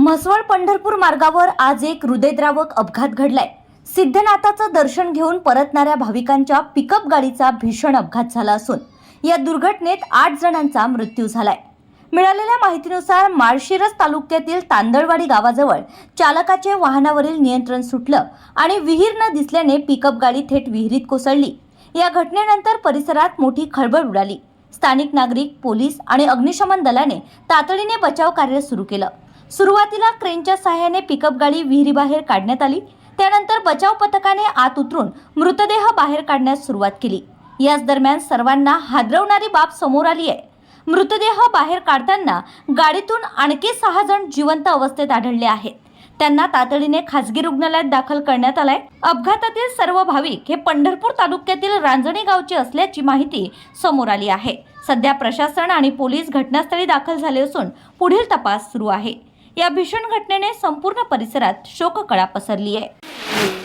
म्हसवड पंढरपूर मार्गावर आज एक हृदयद्रावक अपघात घडलाय। सिद्धनाथाचं दर्शन घेऊन परतणाऱ्या भाविकांच्या पिकअप गाडीचा भीषण अपघात झाला असून या दुर्घटनेत 8 जणांचा मृत्यू झालाय। मिळालेल्या माहितीनुसार माळशिरस तालुक्यातील तांदळवाडी गावाजवळ चालकाचे वाहनावरील नियंत्रण सुटलं आणि विहीर न दिसल्याने पिकअप गाडी थेट विहिरीत कोसळली। या घटनेनंतर परिसरात मोठी खळबळ उडाली। स्थानिक नागरिक, पोलीस आणि अग्निशमन दलाने तातडीने बचाव कार्य सुरू केलं। सुरुवातीला क्रेनच्या सहाय्याने पिकअप गाडी विहिरीबाहेर काढण्यात आली। त्यानंतर बचाव पथकाने आत उतरून मृतदेह बाहेर काढण्यास सुरुवात केली। याच दरम्यान सर्वांना हादरवणारी बाब समोर आली आहे। मृतदेह बाहेर काढताना गाडीतून आणखी 6 जण जिवंत अवस्थेत आढळले आहेत। त्यांना तातडीने खासगी रुग्णालयात दाखल करण्यात आलाय। अपघातातील सर्व भाविक हे पंढरपूर तालुक्यातील रांजणी गावचे असल्याची माहिती समोर आली आहे। सध्या प्रशासन आणि पोलीस घटनास्थळी दाखल झाले असून पुढील तपास सुरू आहे। या भीषण घटनेने संपूर्ण परिसरात शोककळा पसरली आहे।